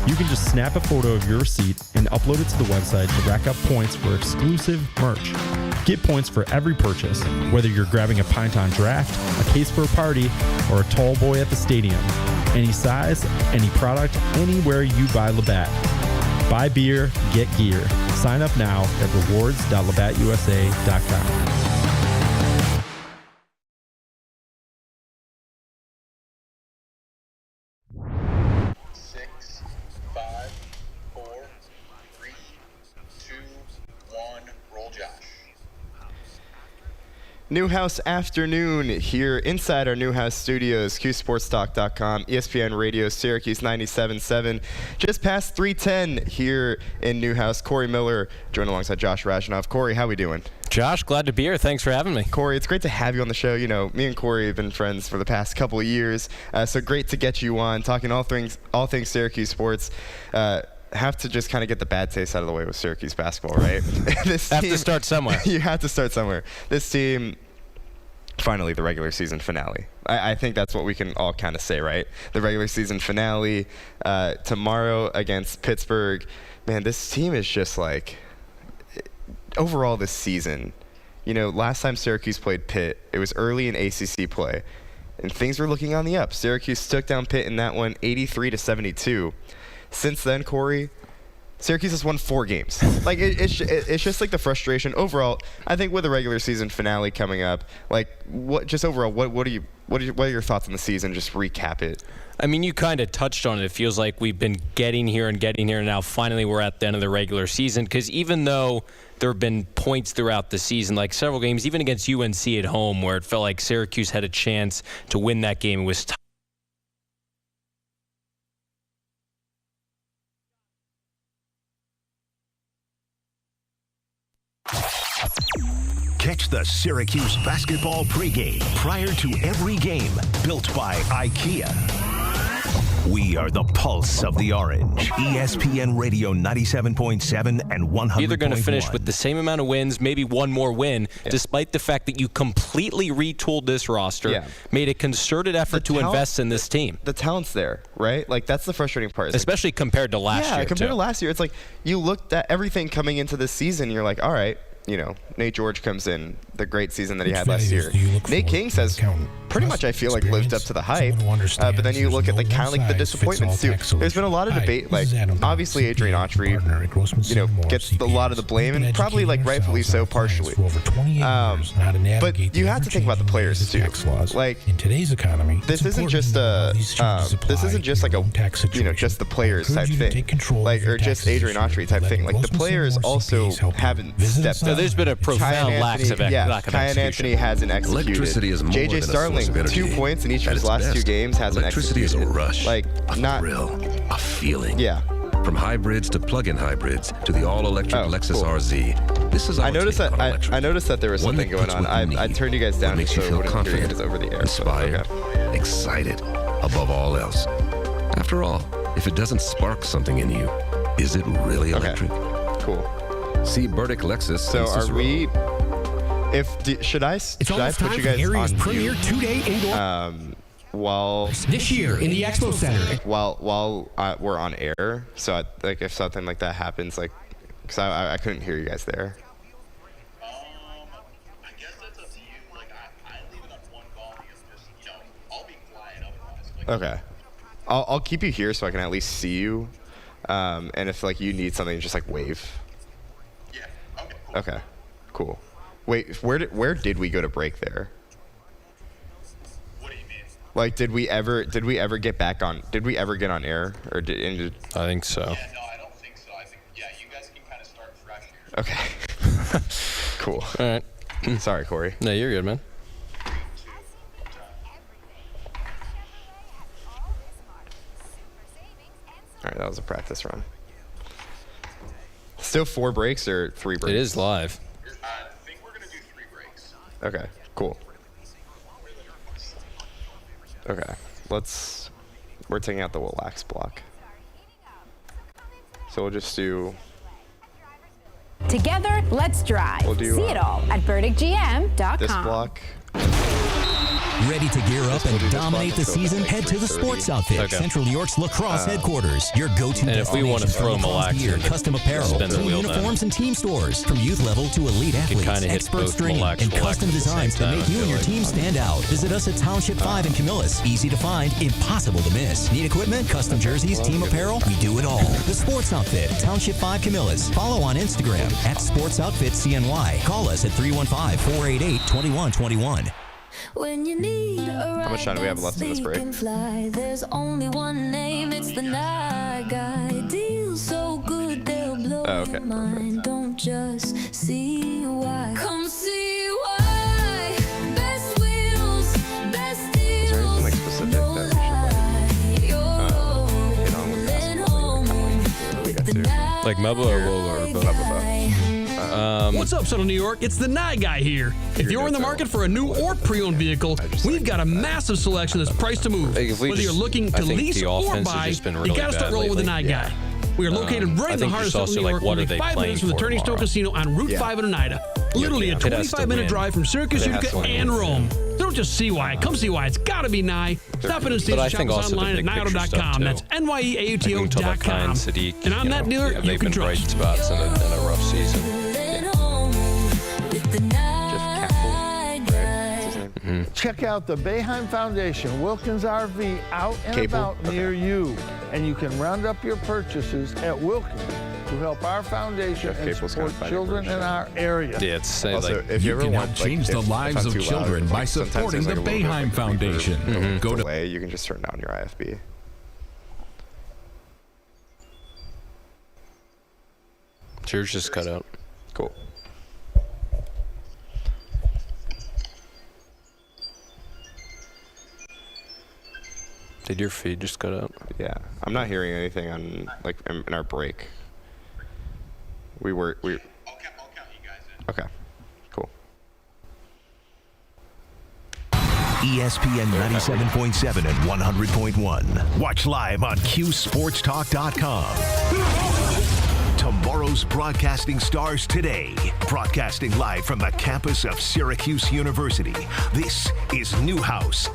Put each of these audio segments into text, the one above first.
You can just snap a photo of your receipt and upload it to the website to rack up points for exclusive merch. Get points for every purchase, whether you're grabbing a pint on draft, a case for a party, or a tall boy at the stadium. Any size, any product, anywhere you buy Labatt. Buy beer, get gear. Sign up now at rewards.labattusa.com. 6, 5, 4, 3, 2, 1, roll Josh. Newhouse afternoon here inside our Newhouse studios, QSportsTalk.com, ESPN Radio, Syracuse 97.7. Just past 3:10 here in Newhouse. Corey Miller joined alongside Josh Rajanoff. Corey, how we doing? Josh, glad to be here. Thanks for having me. Corey, it's great to have you on the show. You know, me and Corey have been friends for the past couple of years, so great to get you on, talking all things Syracuse sports. Have to just kind of get the bad taste out of the way with Syracuse basketball, right? Have to start somewhere. You have to start somewhere. This team, finally, the regular season finale. I think that's what we can all kind of say, right? The regular season finale tomorrow against Pittsburgh. Man, this team is just like, overall this season, you know, last time Syracuse played Pitt, it was early in ACC play, and things were looking on the up. Syracuse took down Pitt in that one 83-72. Since then, Corey, Syracuse has won 4 games. Like, it's just like the frustration overall. I think with the regular season finale coming up, like, what are your thoughts on the season? Just recap it. I mean, you kind of touched on it. It feels like we've been getting here, and now finally we're at the end of the regular season. Because even though there have been points throughout the season, like several games, even against UNC at home, where it felt like Syracuse had a chance to win that game, it was tough. Catch the Syracuse basketball pregame prior to every game, built by IKEA. We are the pulse of the orange. ESPN Radio 97.7 and 100.1. Either going to finish with the same amount of wins, maybe one more win, despite the fact that you completely retooled this roster, made a concerted effort to invest in this team. The talent's there, right? Like, that's the frustrating part. Especially compared to last year. Yeah, compared to last year. It's like you looked at everything coming into this season, you're like, all right, you know, Nate George comes in, the great season that he had last year. Nate King says pretty much, I feel like, lived up to the hype. But then you look at kind of like the disappointments too. There's been a lot of debate. Like, obviously Adrian Autry, you know, gets a lot of the blame, and probably like rightfully so, partially. But you have to think about the players too. Like, in today's economy, this isn't just like a, you know, just the players type thing, like, or just Adrian Autry type thing. Like, the players also haven't stepped up. There's been a profound lack of execution. Kyan Anthony hasn't executed. Electricity is more JJ than Starling, a 2 points in each of his last 2 games, hasn't Electricity executed. is a rush, Like, a thrill, a feeling. Yeah. From hybrids to plug-in hybrids to the all-electric Lexus RZ. This is our I noticed that there was something going on. I turned you guys down makes so you I feel wouldn't hear you confident, guys over the air. inspired, excited, above all else. After all, if it doesn't spark something in you, is it really electric? Cool. See Burdick Lexus. So are we? Should I put you guys on premier 2-day indoor while this year in the Expo Center? While we're on air, so like if something like that happens, like, because I couldn't hear you guys there. I guess that's up to you. Like, I leave it on one volume. Just, you know, I'll be quiet otherwise. Like, Okay. I'll keep you here so I can at least see you. And if like you need something, just like wave. Yeah. Okay. Cool. Okay. Cool. Wait, where did we go to break there? What do you mean? Like, did we ever get back on? Did we ever get on air, or did? I think so. Yeah. No, I don't think so. I think you guys can kind of start fresh here. Okay. Cool. All right. Sorry, Corey. No, you're good, man. All right, that was a practice run. Still 4 breaks or 3 breaks? It is live. I think we're gonna do 3 breaks. Okay, cool. Okay, we're taking out the relax block. So we'll just do... Together, let's drive. We'll do, See it all at burdickgm.com. This block. Ready to gear up and dominate the season? Head to the Sports Outfit, Central New York's lacrosse headquarters. Your go-to And if we want to destination throw for lacrosse Mille gear, Lacs custom apparel, spin the team wheel uniforms, and team stores. From youth level to elite athletes, kinda hit expert both stringing, Mille Lacs and and custom Lacs at the designs same to time, make I you and feel your like. team stand out. Visit us at Township 5 in Camillus. Easy to find, impossible to miss. Need equipment, custom jerseys, team apparel? We do it all. The Sports Outfit, Township 5 Camillus. Follow on Instagram at Sports Outfit CNY. Call us at 315-488-2121. When you need a How much time do we have left in this break? fly, there's only one name, it's the night guy. Deals so good they'll blow your mind. Don't just see why. Come see why. Best wheels, best deals. Is there anything like specific no that lie. You're hit on with rolling basketball home we with got the to? night Like Mubba or guy. What's up, Central New York? It's the Nye Guy here. If you're in the market for a new or pre-owned vehicle, we've got a massive selection that's priced to move. Like, if we Whether you're just- looking I to think lease the or offense has buy, just been you really got to start bad rolling with the Nye lately. Guy. We are located right I in the think heart of just also, Central New like, York, what are only they 5 playing minutes from the for Turning Stone tomorrow? Casino on Route 5 in Oneida. Literally a It has to 25-minute win. drive from Syracuse, It has Utica, to win. and Rome. So don't just see why. Come see why. It's got to be Nye. Stop in and see But I us. Shop think us also the online at big picture stuff, nyeauto.com. too. That's Until they find NYEAUTO.com. Sadiq, And on that dealer, you they've can been bright trust. spots in a rough season. Check out the Boeheim Foundation Wilkins RV out and Cable? about near you. And you can round up your purchases at Wilkins to help our foundation Jeff and Capel's support kinda children in our area. Yeah, it's Also, like if you You ever can want, help like, change the if lives I'm of too loud, children by sometimes supporting there's, the like, a little bit Boeheim of, like, reverb Foundation. Go to delay, you can just turn down your IFB. yours just cut out. Cool. Did your feed just cut out? Yeah, I'm not hearing anything on like in our break. We I'll count you guys in. okay, cool. ESPN 97.7 and 100.1. Watch live on QSportsTalk.com. Tomorrow's broadcasting stars today. Broadcasting live from the campus of Syracuse University. This is Newhouse.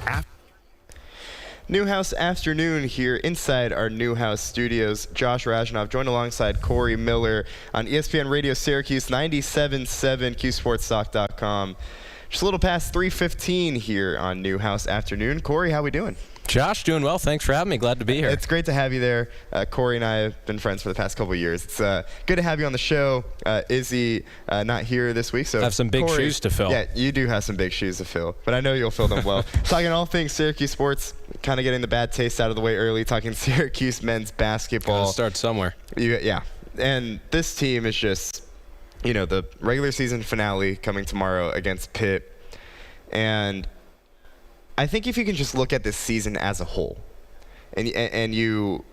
Newhouse afternoon here inside our Newhouse studios. Josh Rajanov joined alongside Corey Miller on ESPN Radio Syracuse 97.7 QSportsTalk.com. Just a little past 3:15 here on Newhouse afternoon. Corey, how we doing? Josh, doing well. Thanks for having me. Glad to be here. It's great to have you there. Corey and I have been friends for the past couple of years. It's good to have you on the show. Izzy not here this week, so I have some big Corey, shoes to fill. Yeah, you do have some big shoes to fill, but I know you'll fill them well. Talking all things Syracuse sports, kind of getting the bad taste out of the way early. Talking Syracuse men's basketball. Gotta start somewhere. Yeah, and this team is just, the regular season finale coming tomorrow against Pitt, and I think if you can just look at this season as a whole, and you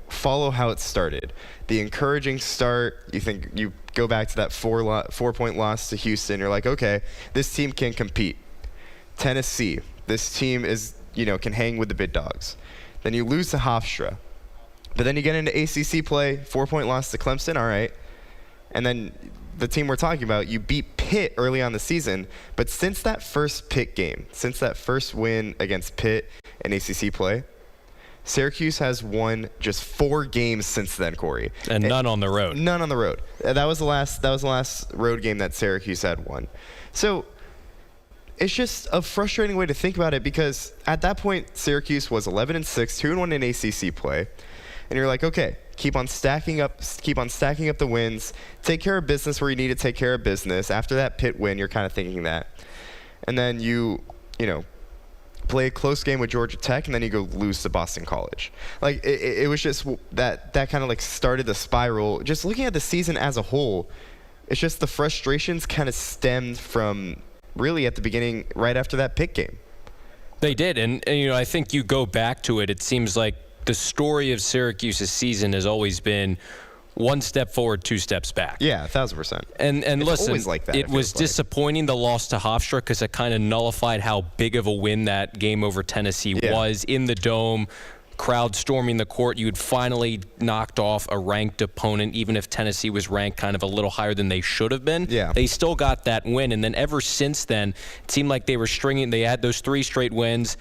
follow how it started, the encouraging start, you go back to that 4-point loss to Houston, you're like, okay, this team can compete. Tennessee, this team is, can hang with the big dogs. Then you lose to Hofstra, but then you get into ACC play, 4-point loss to Clemson, all right, and then the team we're talking about, you beat Pitt early on in the season, but since that first Pitt game, since that first win against Pitt in ACC play, Syracuse has won just 4 games since then, Corey. And none on the road. None on the road. That was the last road game that Syracuse had won. So it's just a frustrating way to think about it, because at that point Syracuse was 11-6, 2-1 in ACC play. And you're like, okay, keep on stacking up the wins, take care of business where you need to take care of business. After that Pitt win, you're kind of thinking that. And then you play a close game with Georgia Tech, and then you go lose to Boston College. Like, it was just that kind of like started the spiral. Just looking at the season as a whole, it's just the frustrations kind of stemmed from really at the beginning, right after that Pitt game. They did, and I think you go back to it, it seems like the story of Syracuse's season has always been 1 step forward, 2 steps back. Yeah, 1,000%. And it's listen, always like that, it was disappointing, the loss to Hofstra, because it kind of nullified how big of a win that game over Tennessee was in the Dome. crowd storming the court. You had finally knocked off a ranked opponent, even if Tennessee was ranked kind of a little higher than they should have been. Yeah. They still got that win. And then ever since then, it seemed like they were stringing. They had those 3 straight wins.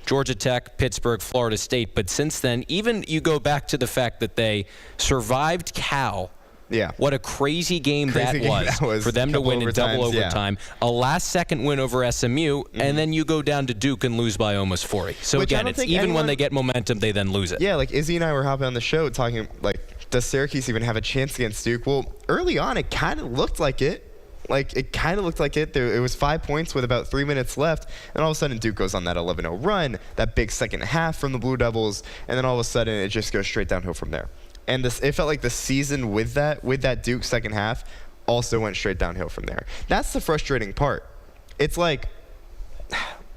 Georgia Tech, Pittsburgh, Florida State. But since then, even you go back to the fact that they survived Cal. Yeah. What a crazy game that was for them to win in double overtime. A last-second win over SMU, and then you go down to Duke and lose by almost 40. So again, it's even when they get momentum, they then lose it. Yeah, like Izzy and I were hopping on the show talking, like, does Syracuse even have a chance against Duke? Well, early on, it kind of looked like it. It was 5 points with about 3 minutes left, and all of a sudden Duke goes on that 11-0 run, that big second half from the Blue Devils, and then all of a sudden it just goes straight downhill from there. And it felt like the season with that Duke second half also went straight downhill from there. That's the frustrating part. It's like,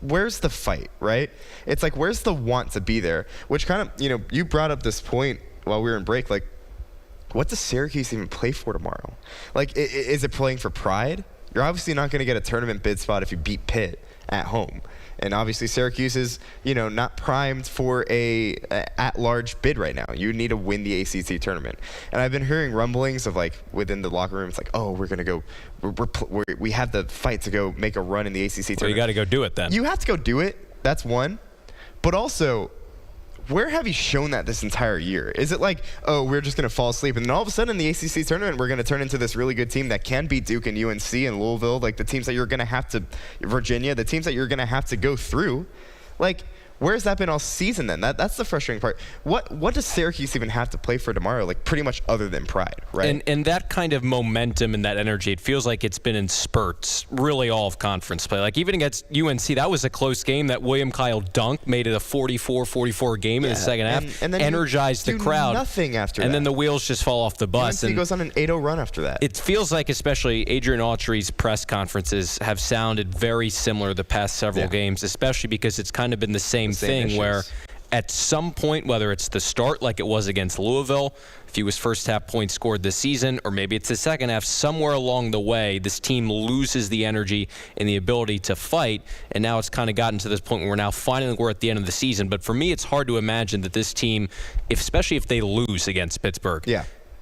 where's the fight, right? It's like, where's the want to be there? Which kind of, you brought up this point while we were in break, like, what does Syracuse even play for tomorrow? Like, is it playing for pride? You're obviously not going to get a tournament bid spot if you beat Pitt at home. And obviously Syracuse is, not primed for a at-large bid right now. You need to win the ACC tournament. And I've been hearing rumblings of, like, within the locker room, it's like, oh, we're going to go, we have the fight to go make a run in the ACC tournament. Well, you got to go do it then. You have to go do it. That's one. But also, where have you shown that this entire year? Is it like, oh, we're just going to fall asleep, and then all of a sudden in the ACC tournament, we're going to turn into this really good team that can beat Duke and UNC and Louisville, like the teams that you're going to have to, Virginia, the teams that you're going to have to go through? Like, where's that been all season then? That's the frustrating part. What does Syracuse even have to play for tomorrow? Like, pretty much other than pride, right? And that kind of momentum and that energy, it feels like it's been in spurts, really all of conference play. Like, even against UNC, that was a close game. That William Kyle dunk made it a 44-44 game in the second half. And then energized the crowd. Nothing after that. And then the wheels just fall off the bus. UNC goes on an 8-0 run after that. It feels like, especially Adrian Autry's press conferences have sounded very similar the past several games, especially because it's kind of been the same thing issues. Where at some point, whether it's the start like it was against Louisville, a few his first half points scored this season, or maybe it's the second half, somewhere along the way, this team loses the energy and the ability to fight, and now it's kind of gotten to this point where we're at the end of the season. But for me, it's hard to imagine that this team, especially if they lose against Pittsburgh,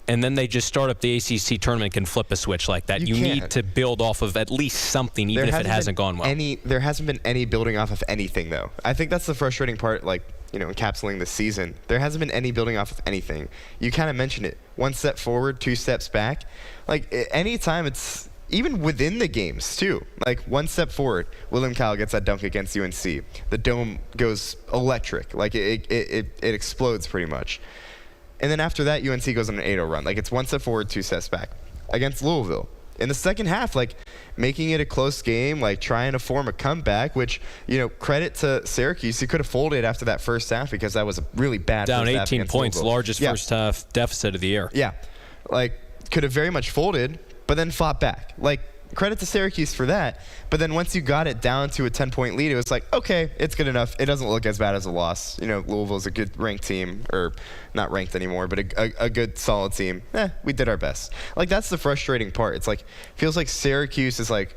and then they just start up the ACC tournament, can flip a switch like that. You need to build off of at least something, even if it hasn't gone well. There hasn't been any building off of anything, though. I think that's the frustrating part, like, encapsulating the season. There hasn't been any building off of anything. You kind of mentioned it. 1 step forward, 2 steps back. Like, anytime it's, even within the games, too. Like, 1 step forward, William Kyle gets that dunk against UNC. The dome goes electric. Like, it explodes pretty much. And then after that, UNC goes on an 8-0 run. Like, it's 1 step forward, 2 steps back. Against Louisville. In the second half, like, making it a close game, like, trying to form a comeback, which, credit to Syracuse. You could have folded after that first half because that was a really bad down first half 18 points, Louisville. largest first half deficit of the year. Yeah. Like, could have very much folded, but then fought back. Like, credit to Syracuse for that. But then once you got it down to a 10-point lead, it was like, okay, it's good enough. It doesn't look as bad as a loss. Louisville's a good ranked team, or not ranked anymore, but a good solid team. We did our best. Like, that's the frustrating part. It's like, feels like Syracuse is like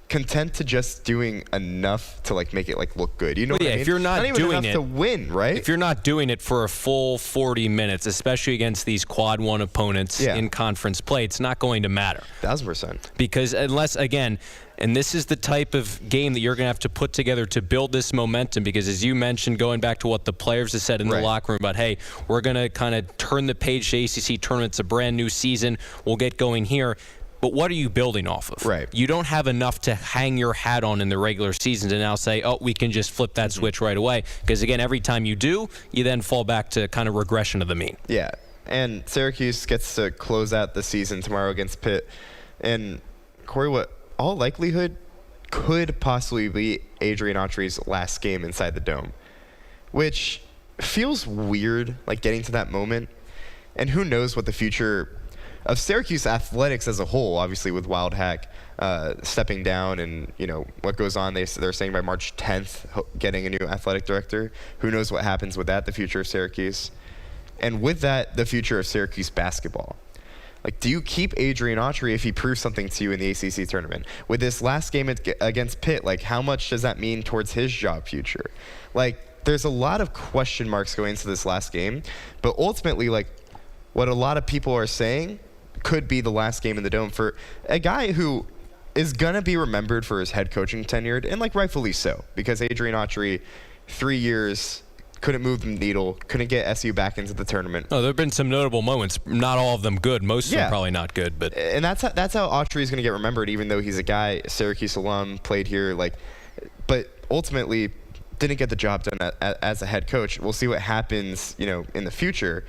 content to just doing enough to like make it like look good. What I mean? If you're not even doing enough to win, right? If you're not doing it for a full 40 minutes, especially against these quad one opponents in conference play, it's not going to matter. 1000%. Because unless, again, and this is the type of game that you're going to have to put together to build this momentum, because as you mentioned, going back to what the players have said in the locker room about, hey, we're going to kind of turn the page to ACC tournament. It's a brand new season. We'll get going here. But what are you building off of? Right. You don't have enough to hang your hat on in the regular season to now say, oh, we can just flip that switch right away. Because, again, every time you do, you then fall back to kind of regression of the mean. Yeah. And Syracuse gets to close out the season tomorrow against Pitt. And, Corey, what all likelihood could possibly be Adrian Autry's last game inside the Dome, which feels weird, like getting to that moment. And who knows what the future of Syracuse Athletics as a whole, obviously with Wild Hack stepping down, and what goes on. They're saying by March 10th getting a new athletic director. Who knows what happens with that, the future of Syracuse. And with that, the future of Syracuse basketball. Like, do you keep Adrian Autry if he proves something to you in the ACC tournament? With this last game against Pitt, like, how much does that mean towards his job future? Like, there's a lot of question marks going into this last game, but ultimately, like, what a lot of people are saying could be the last game in the Dome for a guy who is going to be remembered for his head coaching tenure, and, like, rightfully so, because Adrian Autry, 3 years, couldn't move the needle, couldn't get SU back into the tournament. Oh, there have been some notable moments. Not all of them good. Most of them probably not good. But and that's how Autry is going to get remembered, even though he's a guy, Syracuse alum, played here, like, but ultimately didn't get the job done as a head coach. We'll see what happens, in the future,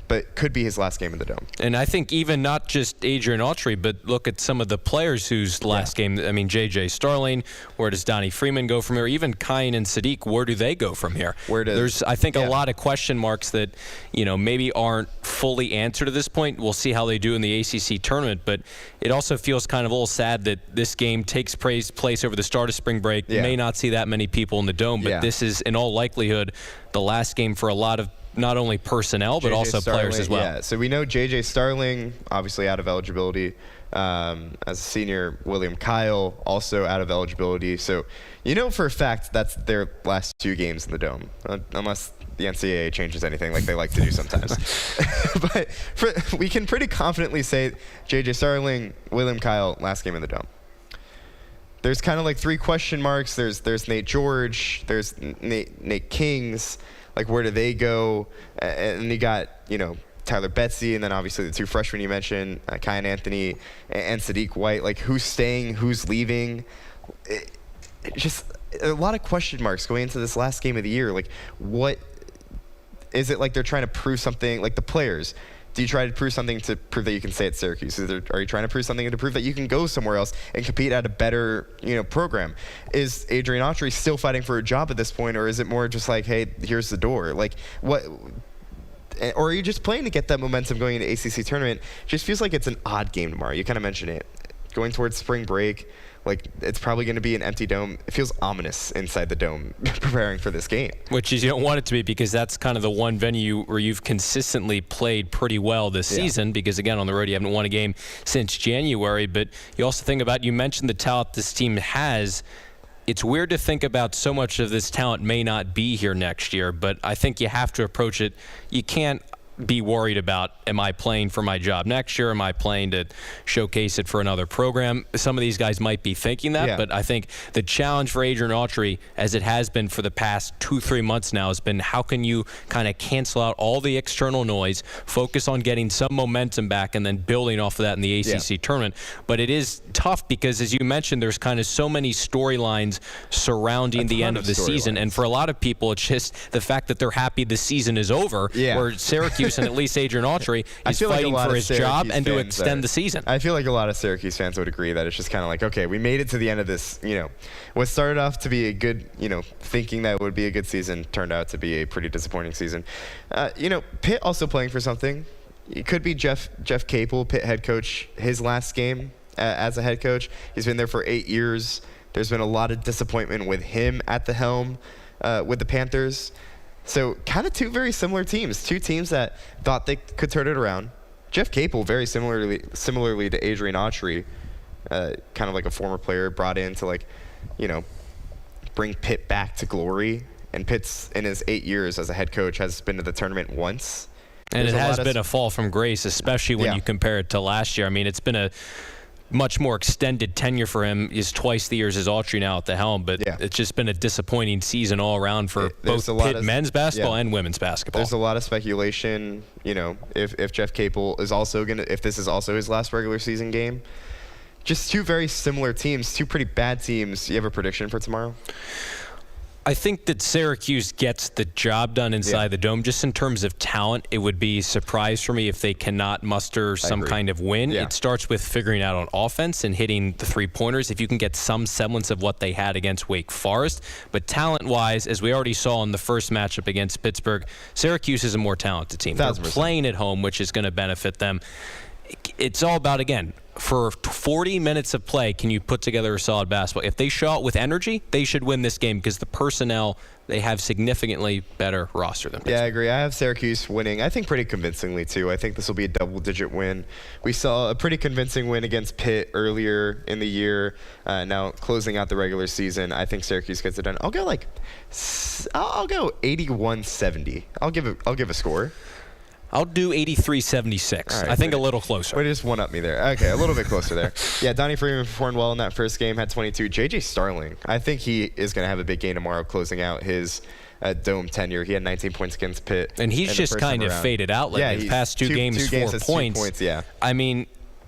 but could be his last game in the Dome. And I think even not just Adrian Autry, but look at some of the players whose last game, I mean, J.J. Starling, where does Donnie Freeman go from here? Even Kyan and Sadiq, where do they go from here? There's, I think, a lot of question marks that, maybe aren't fully answered at this point. We'll see how they do in the ACC tournament, but it also feels kind of a little sad that this game takes place over the start of spring break. You may not see that many people in the Dome, but this is, in all likelihood, the last game for a lot of not only personnel, but also players as well. Yeah, so we know J.J. Starling, obviously out of eligibility. As a senior, William Kyle, also out of eligibility. So for a fact that's their last 2 games in the Dome, unless the NCAA changes anything like they like to do sometimes. But we can pretty confidently say J.J. Starling, William Kyle, last game in the Dome. There's kind of like 3 question marks. There's Nate George. There's Nate Kings. Like, where do they go? And you got, Tyler Betsy, and then obviously the 2 freshmen you mentioned, Kyan Anthony and Sadiq White. Like, who's staying, who's leaving? Just a lot of question marks going into this last game of the year. Like, what is it like they're trying to prove something? Like, the players, do you try to prove something to prove that you can stay at Syracuse? Are you trying to prove something to prove that you can go somewhere else and compete at a better, program? Is Adrian Autry still fighting for a job at this point, or is it more just like, hey, here's the door? Like, what? Or are you just playing to get that momentum going into ACC tournament? Just feels like it's an odd game tomorrow. You kind of mentioned it. Going towards spring break, like, it's probably going to be an empty Dome. It feels ominous inside the Dome preparing for this game. Which is, you don't want it to be, because that's kind of the one venue where you've consistently played pretty well this season, because, again, on the road you haven't won a game since January. But you also think about, you mentioned the talent this team has. It's weird to think about so much of this talent may not be here next year, but I think you have to approach it. You can't be worried about, am I playing for my job next year? Am I playing to showcase it for another program? Some of these guys might be thinking that, but I think the challenge for Adrian Autry, as it has been for the past 2-3 months now, has been how can you kind of cancel out all the external noise, focus on getting some momentum back, and then building off of that in the ACC tournament. But it is tough because, as you mentioned, there's kind of so many storylines surrounding the end of the season. And for a lot of people, it's just the fact that they're happy the season is over, where Syracuse and at least Adrian Autry is fighting for his job and to extend the season. I feel like a lot of Syracuse fans would agree that it's just kind of like, okay, we made it to the end of this, what started off to be a good, thinking that it would be a good season, turned out to be a pretty disappointing season. Pitt also playing for something. It could be Jeff Capel, Pitt head coach, his last game as a head coach. He's been there for 8 years. There's been a lot of disappointment with him at the helm with the Panthers. So kind of 2 very similar teams, 2 teams that thought they could turn it around. Jeff Capel, very similarly to Adrian Autry, kind of like a former player brought in to, like, bring Pitt back to glory. And Pitt's, in his 8 years as a head coach, has been to the tournament once. And it has been a fall from grace, especially when you compare it to last year. I mean, it's been a much more extended tenure for him. He's twice the years as Autry now at the helm, but it's just been a disappointing season all around for both Pitt men's basketball and women's basketball. There's a lot of speculation, if Jeff Capel is also if this is also his last regular season game. Just 2 very similar teams, 2 pretty bad teams. You have a prediction for tomorrow? I think that Syracuse gets the job done inside the Dome. Just in terms of talent, it would be a surprise for me if they cannot muster some kind of win. It starts with figuring out on offense and hitting the 3-pointers. If you can get some semblance of what they had against Wake Forest. But talent-wise, as we already saw in the first matchup against Pittsburgh, Syracuse is a more talented team. They're playing at home, which is going to benefit them. it's all about, again, for 40 minutes of play, can you put together a solid basketball? If they show up with energy, they should win this game because the personnel, they have significantly better roster than Pittsburgh. Yeah, I agree. I have Syracuse winning, I think, pretty convincingly, too. I think this will be a double-digit win. We saw a pretty convincing win against Pitt earlier in the year. Now, closing out the regular season, I think Syracuse gets it done. I'll go 81-70. I'll give a score. I'll do 83-76. Right, I think a little closer. But just one up me there. Okay, a little bit closer there. Yeah, Donnie Freeman performed well in that first game, had 22. J.J. Starling, I think he is going to have a big game tomorrow, closing out his Dome tenure. He had 19 points against Pitt. And he's just kind of faded out lately. Yeah, the past two games, 4 points. 2 points, yeah. I mean,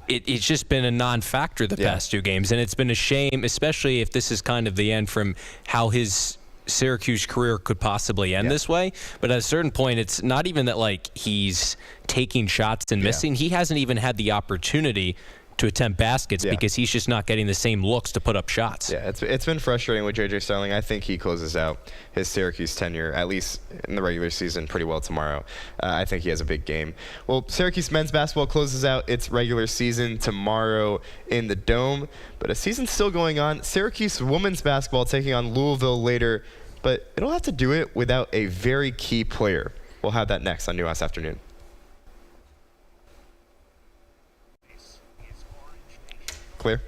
it's just been a non-factor the past 2 games, and it's been a shame, especially if this is kind of the end from how his Syracuse career could possibly end this way. But at a certain point, it's not even that like he's taking shots and missing. He hasn't even had the opportunity to attempt baskets because he's just not getting the same looks to put up shots. Yeah, it's been frustrating with J.J. Starling. I think he closes out his Syracuse tenure, at least in the regular season, pretty well tomorrow. I think he has a big game. Well, Syracuse men's basketball closes out its regular season tomorrow in the Dome, but a season's still going on. Syracuse women's basketball taking on Louisville later, but it'll have to do it without a very key player. We'll have that next on Newhouse Afternoon. Clear?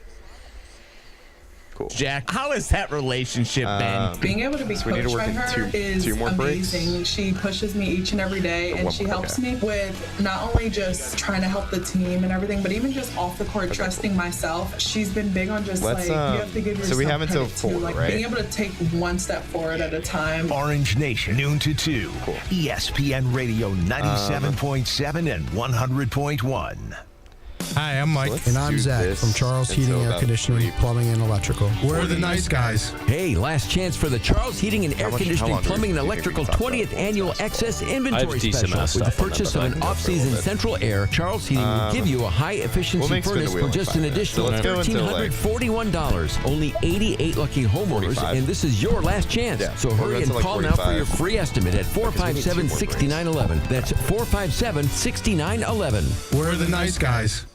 Cool. Jack, how has that relationship been? Being able to be coached by her is amazing. She pushes me each and every day, and she helps me with not only just trying to help the team and everything, but even just off the court, trusting myself. She's been big on just you have to give yourself so we have until 4, like right? being able to take one step forward at a time. Orange Nation, noon to 2. Cool. ESPN Radio 97.7 and 100.1. Hi, I'm Mike. And I'm Zach from Charles Heating, Air Conditioning, Plumbing, and Electrical. We're the nice guys. Hey, last chance for the Charles Heating and Air Conditioning, Plumbing, and Electrical 20th Annual Excess Inventory Special. With the purchase of an off-season central air, Charles Heating will give you a high-efficiency furnace for just an additional $1,341. Only 88 lucky homeowners, and this is your last chance. So hurry and call now for your free estimate at 457-6911. That's 457-6911. We're the nice guys.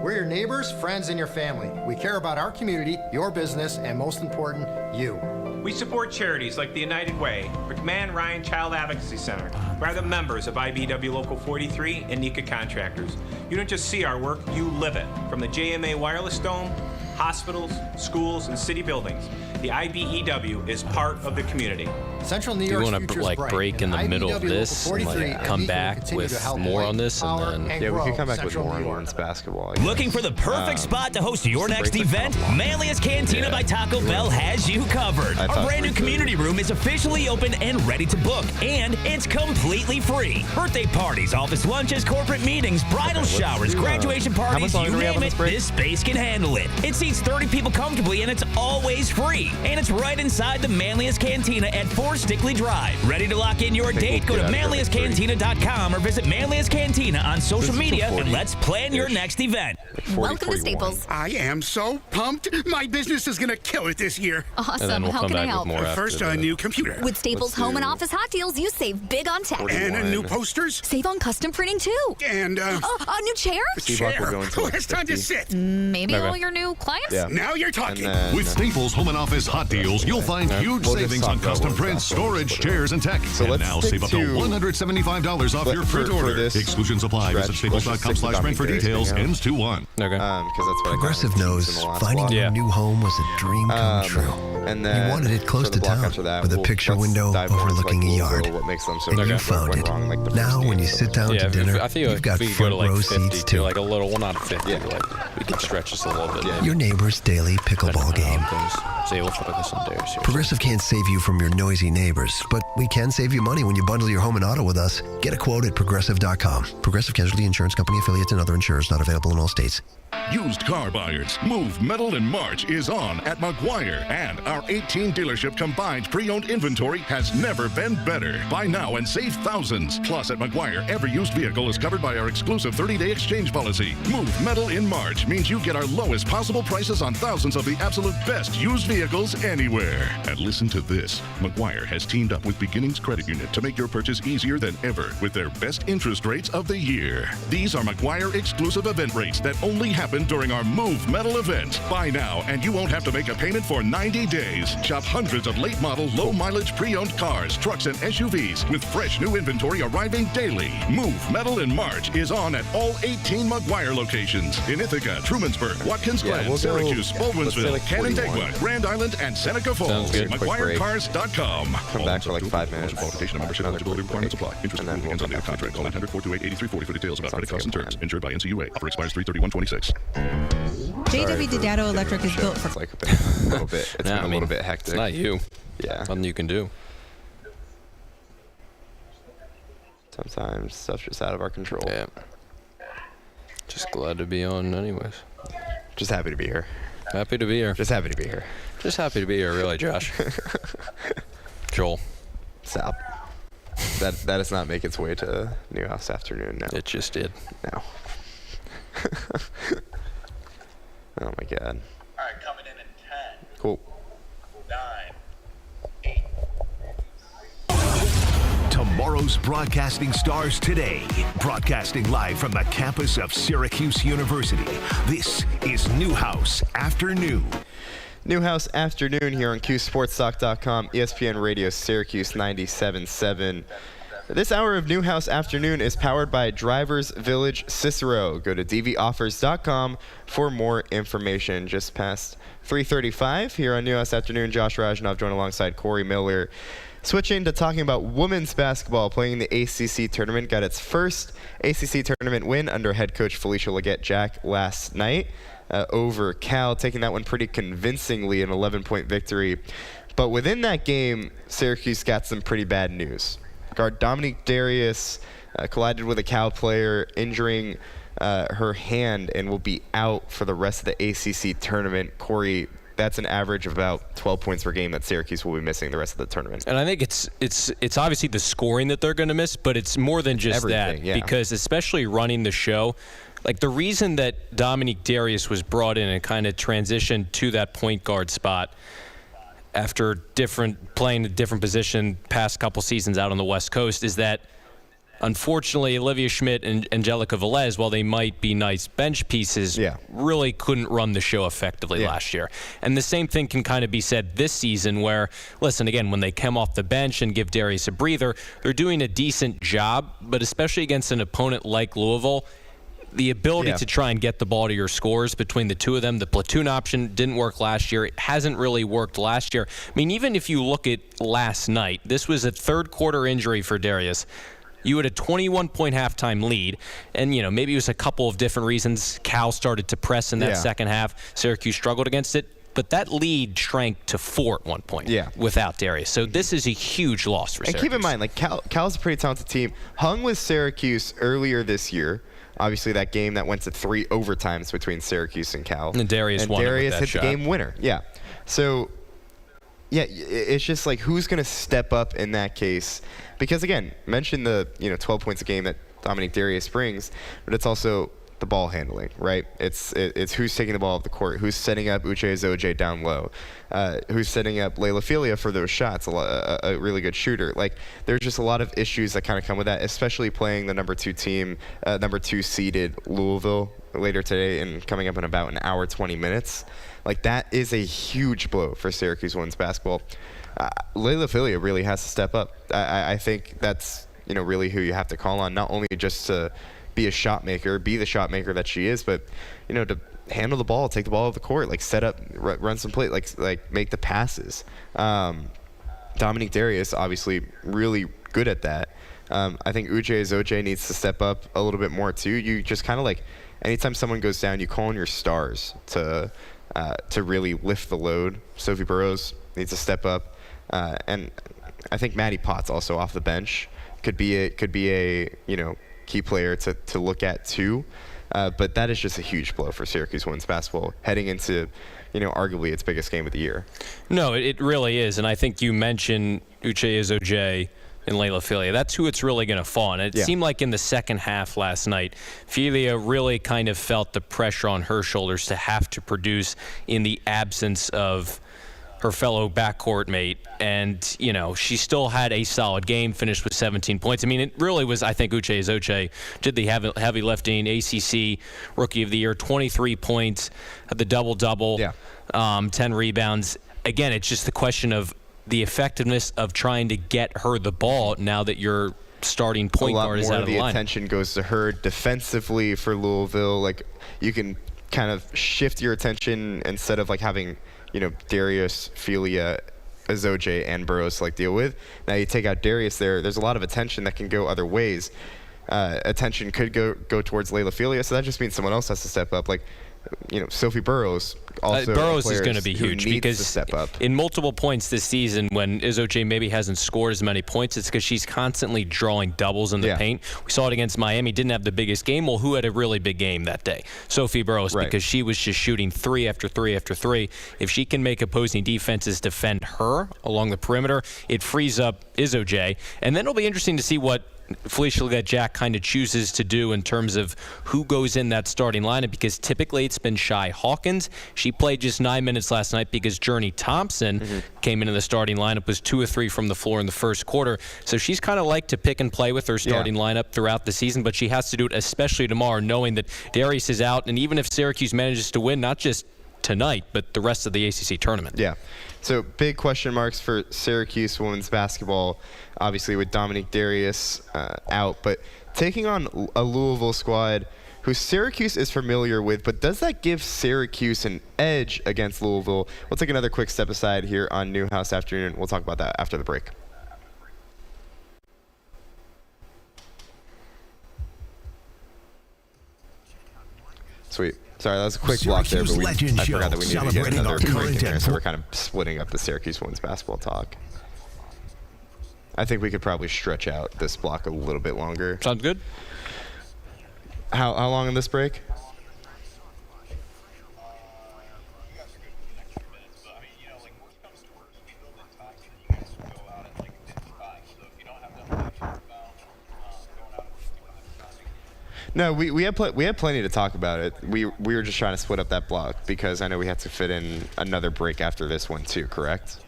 We're your neighbors, friends, and your family. We care about our community, your business, and most important, you. We support charities like the United Way, McMahon Ryan Child Advocacy Center, who are the members of IBW Local 43 and NECA Contractors. You don't just see our work, you live it. From the JMA Wireless Dome, hospitals, schools, and city buildings, the IBEW is part of the community. Central New York's future is bright. Do you want to break in the middle of this and come back with more on this? And then we can come back with more on women's basketball. Looking for the perfect spot to host your next event? Manlius Cantina by Taco Bell has you covered. Our brand new community room is officially open and ready to book, and it's completely free. Birthday parties, office lunches, corporate meetings, bridal showers, graduation parties, you name it, this space can handle it. It seats 30 people comfortably, and it's always free. And it's right inside the Manlius Cantina at 4 Stickley Drive. Ready to lock in your date? Go to manliuscantina.com or visit Manlius Cantina on social media, and let's plan your next event. Welcome to Staples. I am so pumped. My business is going to kill it this year. Awesome. How can I help? First, a new computer. With Staples Home and Office Hot Deals, you save big on tech. And new posters. Save on custom printing, too. And, a new chair? Who has time to sit? Maybe all your new clients? Yeah. Now you're talking. With Staples Home and Office Hot Deals, you'll find huge savings on custom prints, storage, chairs, and tech. So and now save up to $175 off your print order. Exclusions apply. Visit staples.com/print for details. Ends 2/1. Okay. That's what Progressive knows finding your new home was a dream come true. And then you wanted it close to town with a picture window overlooking a yard. And you found it. Now when you sit down to dinner, you've got front row seats too. Like a little, well, not a 50, like we can stretch this a little bit. Your neighbor's daily pickleball game. Progressive can't save you from your noisy neighbors, but we can save you money when you bundle your home and auto with us. Get a quote at Progressive.com. Progressive Casualty Insurance Company, affiliates, and other insurers not available in all states. Used car buyers, Move Metal in March is on at McGuire, and our Our 18 dealership combined pre-owned inventory has never been better. Buy now and save thousands. Plus, at McGuire, every used vehicle is covered by our exclusive 30-day exchange policy. Move metal in March means you get our lowest possible prices on thousands of the absolute best used vehicles anywhere. And listen to this. McGuire has teamed up with Beginnings Credit Union to make your purchase easier than ever with their best interest rates of the year. These are McGuire exclusive event rates that only happen during our Move Metal event. Buy now and you won't have to make a payment for 90 days. Shop hundreds of late model, low mileage pre-owned cars, trucks, and SUVs with fresh new inventory arriving daily. Move Metal in March is on at all 18 McGuire locations in Ithaca, Trumansburg, Watkins Glen, Syracuse, Baldwinsville, Canandaigua, Grand Island, and Seneca Falls. McGuireCars.com. Come back for like 5 minutes. Qualification and membership eligibility requirements apply. Interest and ends on new contract. Call 900-428-8340 for details about credit costs and terms. Insured by NCUA. Offer expires 3/31/26. JW Didato Electric is built for. It's like a little bit. It's been a little bit hectic. It's not you. Yeah. Nothing you can do. Sometimes stuff's just out of our control. Yeah. Just glad to be on anyways. Just happy to be here. Happy to be here. Just happy to be here. Just happy to be here, really, Josh. Joel. Stop. That does not make its way to Newhouse afternoon now. It just did. No. Oh my God. All right, coming in at 10. Cool. 9. Tomorrow's broadcasting stars today. Broadcasting live from the campus of Syracuse University. This is Newhouse Afternoon. Newhouse Afternoon here on QSportsTalk.com, ESPN Radio Syracuse 97.7. This hour of Newhouse Afternoon is powered by Drivers Village Cicero. Go to dvoffers.com for more information. Just past 3:35 here on Newhouse Afternoon. Josh Rajnov joined alongside Corey Miller. Switching to talking about women's basketball, playing the ACC tournament, got its first ACC tournament win under head coach Felicia Leggett-Jack last night over Cal, taking that one pretty convincingly, an 11-point victory. But within that game, Syracuse got some pretty bad news. Guard Dominique Darius collided with a Cal player, injuring her hand, and will be out for the rest of the ACC tournament. Corey, that's an average of about 12 points per game that Syracuse will be missing the rest of the tournament. And I think it's obviously the scoring that they're going to miss, but it's more than just everything, that. Because especially running the show, like the reason that Dominique Darius was brought in and kind of transitioned to that point guard spot after playing a different position past couple seasons out on the West Coast is that unfortunately Olivia Schmidt and Angelica Velez, while they might be nice bench pieces, really couldn't run the show effectively last year. And the same thing can kind of be said this season where, listen, again, when they come off the bench and give Darius a breather, they're doing a decent job, but especially against an opponent like Louisville, the ability to try and get the ball to your scores between the two of them, the platoon option didn't work last year. It hasn't really worked last year. I mean, even if you look at last night, this was a third quarter injury for Darius. You had a 21-point halftime lead, and maybe it was a couple of different reasons. Cal started to press in that second half. Syracuse struggled against it, but that lead shrank to 4 at one point without Darius. So this is a huge loss for Syracuse. And keep in mind, like Cal's a pretty talented team. Hung with Syracuse earlier this year. Obviously, that game that went to 3 overtimes between Syracuse and Cal. And Darius won Darius with that hit shot. the game winner. Yeah. So, it's just like who's going to step up in that case? Because again, mention the 12 points a game that Dominique Darius brings, but it's also the ball handling, right? It's who's taking the ball off the court, who's setting up Uche Azoje down low, who's setting up Layla Filia for those shots, a really good shooter. Like, there's just a lot of issues that kind of come with that, especially playing the number 2 team, number 2 seeded Louisville later today and coming up in about an hour, 20 minutes. Like, that is a huge blow for Syracuse women's basketball. Layla Filia really has to step up. I think that's, really who you have to call on, not only just to be the shot maker that she is, but to handle the ball, take the ball off the court, like set up, run some play, like make the passes. Dominique Darius obviously really good at that. I think Uche Azoje needs to step up a little bit more too. You just kind of like anytime someone goes down, you call on your stars to really lift the load. Sophie Burrows needs to step up, and I think Maddie Potts also off the bench could be a key player to look at too. But that is just a huge blow for Syracuse women's basketball heading into, arguably its biggest game of the year. No, it really is. And I think you mentioned Uche Ezoje and Layla Filia. That's who it's really going to fall on. It seemed like in the second half last night, Filia really kind of felt the pressure on her shoulders to have to produce in the absence of her fellow backcourt mate. And, she still had a solid game, finished with 17 points. I mean, it really was, I think, Uche Ezoje did the heavy lifting. ACC Rookie of the Year, 23 points, had the double-double, 10 rebounds. Again, it's just the question of the effectiveness of trying to get her the ball now that your starting point guard is out of the line. A lot more of the attention goes to her defensively for Louisville. Like, you can kind of shift your attention instead of having Darius, Filia, Ezoje, and Burroughs to deal with. Now you take out Darius there's a lot of attention that can go other ways. Attention could go towards Layla Filia, so that just means someone else has to step up. Sophie Burroughs also. Burroughs is going to be huge because to step up. In multiple points this season, when Ezoje maybe hasn't scored as many points, it's because she's constantly drawing doubles in the paint. We saw it against Miami. Didn't have the biggest game. Well, who had a really big game that day? Sophie Burroughs, because she was just shooting 3 after 3 after 3. If she can make opposing defenses defend her along the perimeter, it frees up Ezoje. And then it'll be interesting to see what Felicia Legette-Jack kind of chooses to do in terms of who goes in that starting lineup, because typically it's been Shai Hawkins. She played just 9 minutes last night because Journey Thompson came into the starting lineup, was 2 of 3 from the floor in the first quarter. So she's kind of like to pick and play with her starting lineup throughout the season, but she has to do it especially tomorrow, knowing that Darius is out, and even if Syracuse manages to win, not just tonight, but the rest of the ACC tournament. Yeah. So big question marks for Syracuse women's basketball, obviously with Dominique Darius out, but taking on a Louisville squad who Syracuse is familiar with, but does that give Syracuse an edge against Louisville? We'll take another quick step aside here on Newhouse Afternoon. We'll talk about that after the break. Sweet. Sorry, that was a quick block there, but I forgot that we needed to get another break in here, so we're kind of splitting up the Syracuse women's basketball talk. I think we could probably stretch out this block a little bit longer. Sounds good. How long in this break? No, we had plenty to talk about it. We were just trying to split up that block because I know we had to fit in another break after this one too, correct?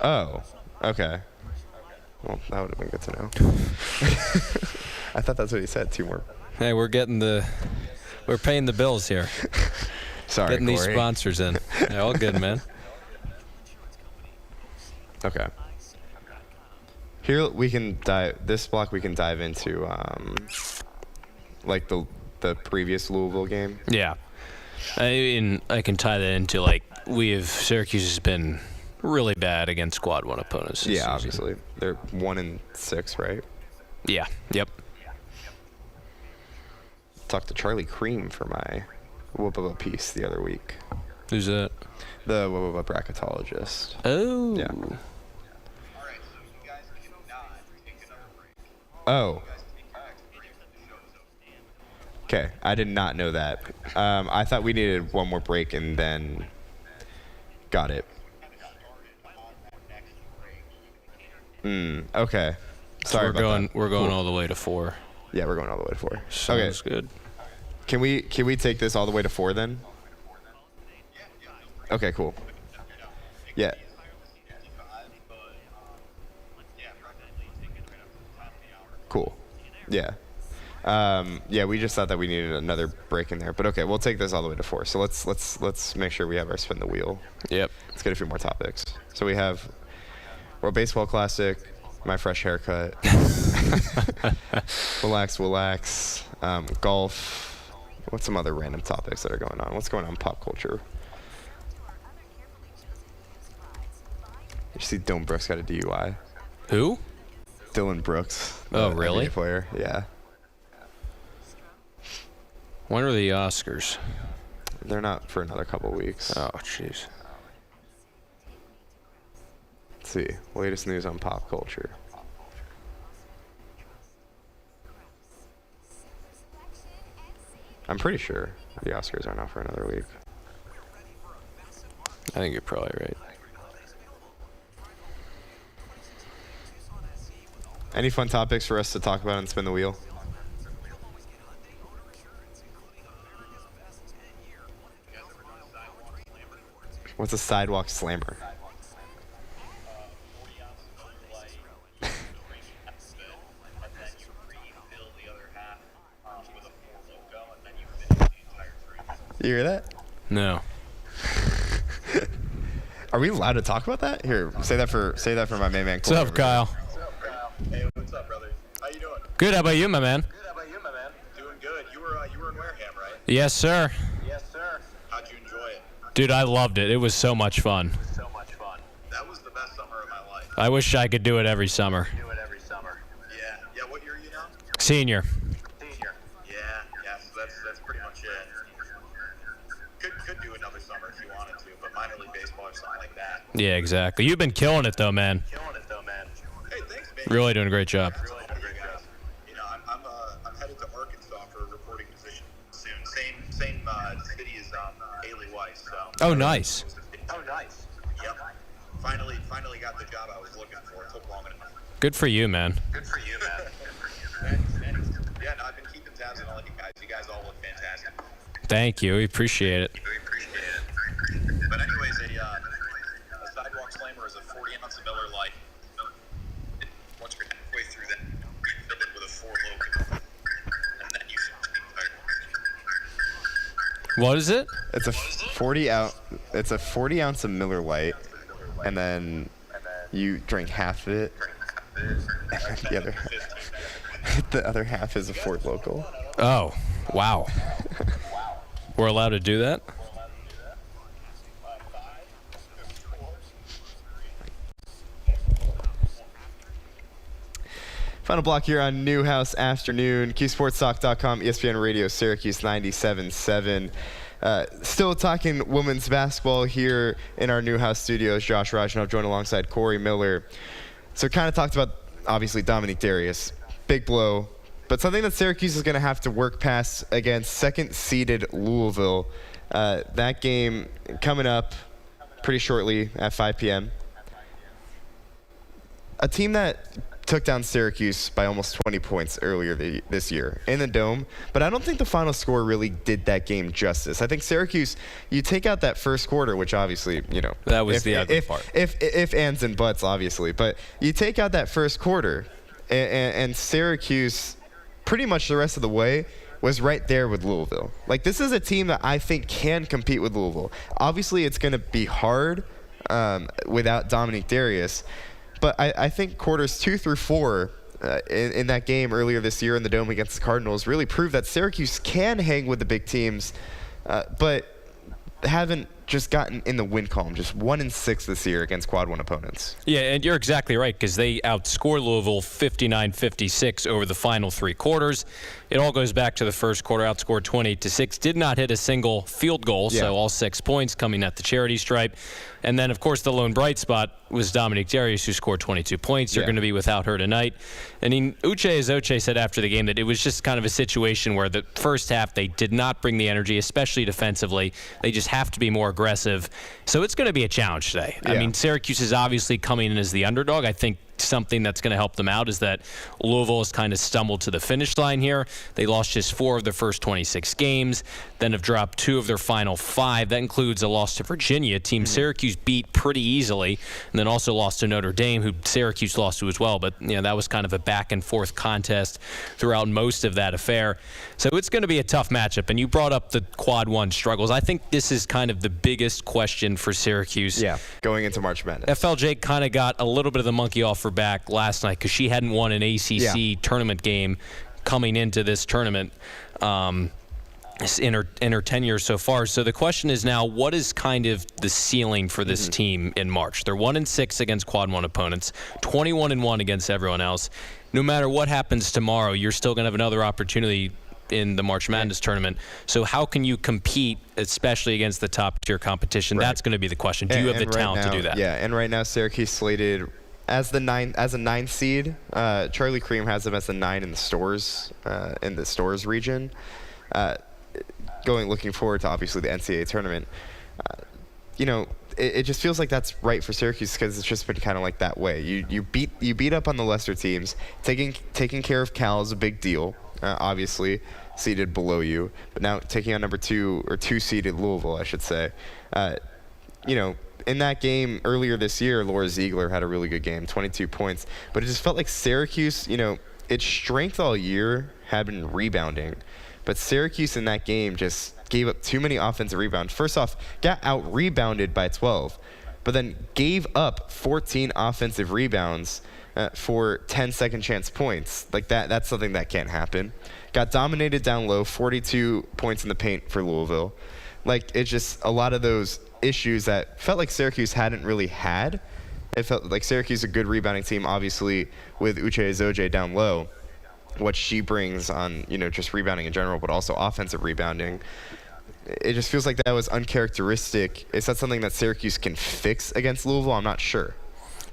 Oh, okay. Well, that would have been good to know. I thought that's what he said. 2 more. Hey, we're paying the bills here. Sorry, getting Corey. These sponsors in. Yeah, all good, man. Okay. Here we can dive. This block we can dive into, like the previous Louisville game. Yeah, I can tie that into Syracuse has been really bad against Quad 1 opponents. Yeah, obviously they're 1-6, right? Yeah. Yep. Talked to Charlie Cream for my Wubba piece the other week. Who's that? The Wubba bracketologist. Oh. Yeah. Oh. Okay, I did not know that. I thought we needed one more break and then got it. Okay. Sorry about that. We're going all the way to 4. Yeah, we're going all the way to 4. Sounds good. Can we take this all the way to 4 then? Okay, cool. Yeah. Cool. Yeah. Yeah, we just thought that we needed another break in there, but okay, we'll take this all the way to 4. So let's make sure we have our spin the wheel. Yep. Let's get a few more topics. So we have World Baseball Classic, my fresh haircut, relax, golf. What's some other random topics that are going on? What's going on in pop culture? You see Dylan Brooks got a DUI. Who? Dylan Brooks. Oh, really? NBA player, yeah. When are the Oscars? They're not for another couple weeks. Oh, jeez. Let's see. Latest news on pop culture. I'm pretty sure the Oscars are now for another week. I think you're probably right. Any fun topics for us to talk about and spin the wheel? What's a sidewalk slammer? You hear that? No. Are we allowed to talk about that? Here, say that for my main man. What's up, Kyle? Hey, what's up, brother? How you doing? Good. How about you, my man? Good. How about you, my man? Doing good. You were in Wareham, right? Yes, sir. Yes, sir. How'd you enjoy it? Dude, I loved it. It was so much fun. So much fun. That was the best summer of my life. I wish I could do it every summer. Do it every summer. Yeah. Yeah. What year are you now? Senior. Senior. Yeah. Yeah. So that's pretty much it. Could do another summer if you wanted to, but minor league baseball or something like that. Yeah, exactly. You've been killing it, though, man. Killing it, though, man. Hey, thanks, man. Really doing a great job. Really doing a great job. You know, I'm headed to Arkansas for a reporting position soon. Same city as Haley Weiss. So. Oh, nice. Oh, nice. Yep. Finally got the job I was looking for. It took long enough. Good for you, man. Good for you, man. Yeah, no, I've been keeping tabs on all you guys. You guys all look fantastic. Thank you. We appreciate it. We appreciate it. But anyways, a sidewalk slammer is a 40-ounce of Miller Lite. Once you're halfway through that, you fill it with a 4 Loco. And then you What is it? It's a 40 ounce of Miller Lite, and then you drink half of it, and then the other half is a Ford Local. Oh, wow. We're allowed to do that? Final block here on Newhouse Afternoon. QSportsTalk.com, ESPN Radio, Syracuse 97.7. Still talking women's basketball here in our Newhouse studios. Josh Rajnov joined alongside Corey Miller. So kind of talked about, obviously, Dominique Darius. Big blow. But something that Syracuse is going to have to work past against second-seeded Louisville. That game coming up pretty shortly at 5 p.m. A team that took down Syracuse by almost 20 points earlier this year in the Dome, but I don't think the final score really did that game justice. I think Syracuse, you take out that first quarter, which obviously, you know, that was the other part. If ands and buts, obviously, but you take out that first quarter, and Syracuse, pretty much the rest of the way, was right there with Louisville. Like, this is a team that I think can compete with Louisville. Obviously, it's going to be hard without Dominique Darius. But I think quarters 2 through 4 in that game earlier this year in the Dome against the Cardinals really proved that Syracuse can hang with the big teams, but haven't just gotten in the win column. Just 1-6 this year against quad 1 opponents. Yeah, and you're exactly right, because they outscored Louisville 59-56 over the final 3 quarters. It all goes back to the first quarter, outscored 28-6. Did not hit a single field goal, so all 6 points coming at the charity stripe. And then, of course, the lone bright spot was Dominique Darius, who scored 22 points. They're going to be without her tonight. And Uche Ezoche said after the game that it was just kind of a situation where the first half they did not bring the energy, especially defensively. They just have to be more aggressive. So it's going to be a challenge today. I mean, Syracuse is obviously coming in as the underdog. I think something that's going to help them out is that Louisville has kind of stumbled to the finish line here. They lost just 4 of their first 26 games, then have dropped 2 of their final 5. That includes a loss to Virginia, a team Syracuse beat pretty easily, and then also lost to Notre Dame, who Syracuse lost to as well. But you know, that was kind of a back and forth contest throughout most of that affair. So it's going to be a tough matchup. And you brought up the quad 1 struggles. I think this is kind of the biggest question for Syracuse. Yeah, going into March Madness. FLJ kind of got a little bit of the monkey off her back last night because she hadn't won an ACC tournament game coming into this tournament in her tenure so far. So the question is now, what is kind of the ceiling for this team in March? They're 1-6 against quad 1 opponents, 21-1 against everyone else. No matter what happens tomorrow, you're still going to have another opportunity in the March Madness tournament. So how can you compete, especially against the top tier competition? That's going to be the question. Do you have the talent to do that? Yeah, and right now Syracuse slated as a 9 seed. Charlie Cream has them as the 9 in the stores region. looking forward to obviously the NCAA tournament. It just feels like that's right for Syracuse because it's just been kind of like that way. You beat up on the lesser teams. Taking care of Cal is a big deal, obviously seated below you. But now taking on number 2 or 2 seeded Louisville, I should say. In that game earlier this year, Laura Ziegler had a really good game, 22 points. But it just felt like Syracuse, its strength all year had been rebounding. But Syracuse in that game just gave up too many offensive rebounds. First off, got out-rebounded by 12, but then gave up 14 offensive rebounds for 10 second-chance points. Like that's something that can't happen. Got dominated down low, 42 points in the paint for Louisville. Like, it's just a lot of those issues that felt like Syracuse hadn't really had. It felt like Syracuse is a good rebounding team, obviously, with Uche Ezoje down low. What she brings on, just rebounding in general, but also offensive rebounding. It just feels like that was uncharacteristic. Is that something that Syracuse can fix against Louisville? I'm not sure.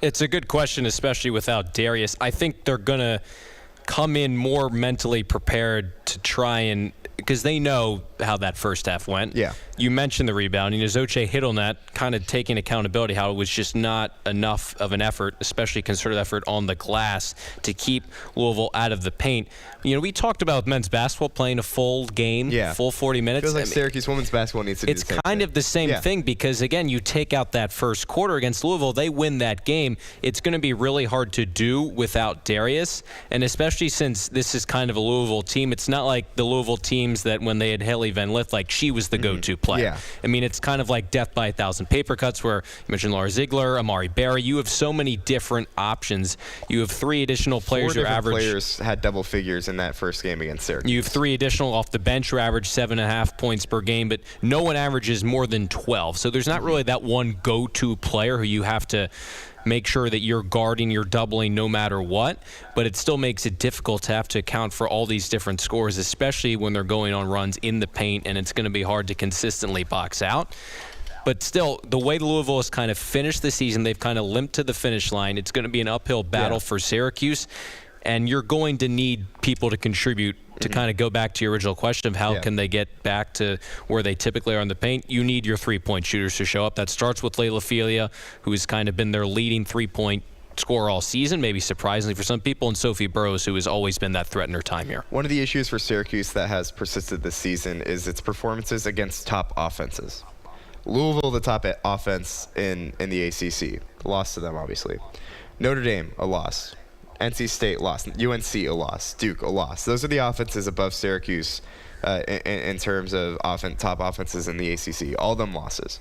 It's a good question, especially without Darius. I think they're going to come in more mentally prepared to try and, because they know how that first half went. Yeah. You mentioned the rebounding. Ezoje hit on that, kind of taking accountability, how it was just not enough of an effort, especially concerted effort on the glass, to keep Louisville out of the paint. We talked about men's basketball playing a full game, full 40 minutes. Feels like Syracuse women's basketball needs to do the same thing. It's kind of the same thing because, again, you take out that first quarter against Louisville, they win that game. It's going to be really hard to do without Darius, and especially since this is kind of a Louisville team. It's not like the Louisville teams that when they had Haley Van Lith, like she was the go-to player. Yeah. I mean, it's kind of like death by 1,000 paper cuts where you mentioned Laura Ziegler, Amari Barry. You have so many different options. You have 3 additional players. 4 different players had double figures in that first game against Syracuse. You have 3 additional off the bench who average 7.5 points per game, but no one averages more than 12. So there's not really that one go-to player who you have to make sure that you're guarding, you're doubling no matter what, but it still makes it difficult to have to account for all these different scores, especially when they're going on runs in the paint, and it's going to be hard to consistently box out. But still, the way Louisville has kind of finished the season, they've kind of limped to the finish line. It's going to be an uphill battle for Syracuse, and you're going to need people to contribute to kind of go back to your original question of how can they get back to where they typically are in the paint. You need your 3-point shooters to show up. That starts with Layla Filia, who has kind of been their leading 3-point scorer all season, maybe surprisingly for some people, and Sophie Burrows, who has always been that threat in her time here. One of the issues for Syracuse that has persisted this season is its performances against top offenses. Louisville, the top offense in the ACC. Lost to them, obviously. Notre Dame, a loss. NC State lost. UNC a loss. Duke a loss. Those are the offenses above Syracuse in terms of top offenses in the ACC. All of them losses.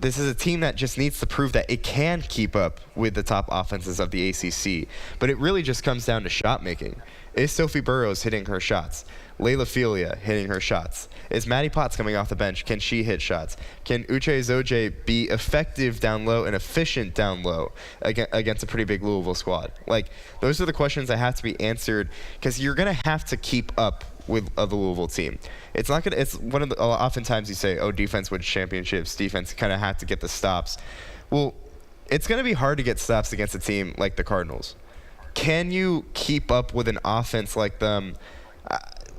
This is a team that just needs to prove that it can keep up with the top offenses of the ACC. But it really just comes down to shot making. Is Sophie Burrows hitting her shots? Layla Filia hitting her shots? Is Maddie Potts coming off the bench? Can she hit shots? Can Uche Ezoje be effective down low and efficient down low against a pretty big Louisville squad? Like, those are the questions that have to be answered because you're going to have to keep up with the Louisville team. It's not going to, it's one of the, oftentimes you say, defense wins championships, defense kind of have to get the stops. Well, it's going to be hard to get stops against a team like the Cardinals. Can you keep up with an offense like them?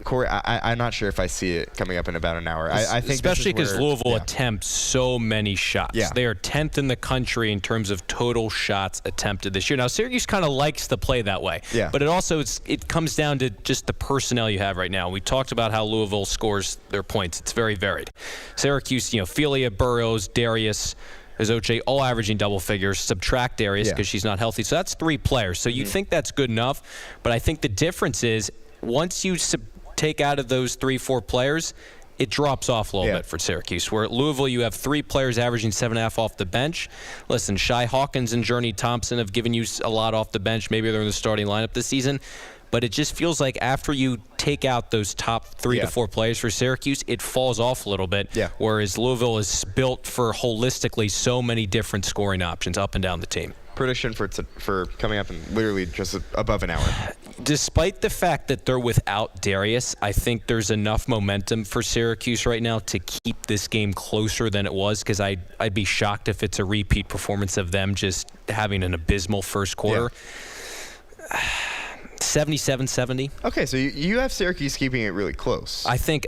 Corey, I'm not sure if I see it coming up in about an hour. I think especially because Louisville attempts so many shots. Yeah. They are 10th in the country in terms of total shots attempted this year. Now, Syracuse kind of likes to play that way. Yeah. But it also it comes down to just the personnel you have right now. We talked about how Louisville scores their points. It's very varied. Syracuse, Filia, Burrows, Darius, Ezoje, all averaging double figures. Subtract Darius because she's not healthy. So that's 3 players. So you think that's good enough. But I think the difference is once you take out of those 3-4 players, it drops off a little bit for Syracuse. Where at Louisville, you have 3 players averaging 7.5 off the bench. Listen, Shai Hawkins and Journey Thompson have given you a lot off the bench. Maybe they're in the starting lineup this season. But it just feels like after you take out those top 3 to 4 players for Syracuse, it falls off a little bit. Yeah. Whereas Louisville is built for holistically so many different scoring options up and down the team. Prediction for coming up in literally just above an hour. Despite the fact that they're without Darius, I think there's enough momentum for Syracuse right now to keep this game closer than it was, because I'd be shocked if it's a repeat performance of them just having an abysmal first quarter. 77-70. Okay, so you have Syracuse keeping it really close. I think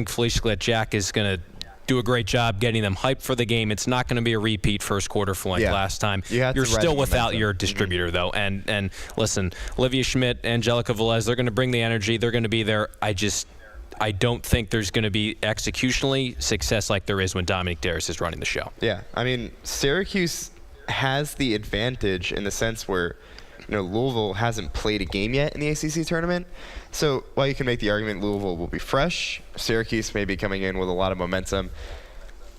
Felicia Glett-Jack is going to do a great job getting them hyped for the game. It's not going to be a repeat first quarter for like last time. You're still without your distributor, though. And listen, Olivia Schmidt, Angelica Velez, they're going to bring the energy. They're going to be there. I don't think there's going to be executionally success like there is when Dominique Darris is running the show. Yeah, I mean, Syracuse has the advantage in the sense where, Louisville hasn't played a game yet in the ACC tournament. So while you can make the argument Louisville will be fresh, Syracuse may be coming in with a lot of momentum.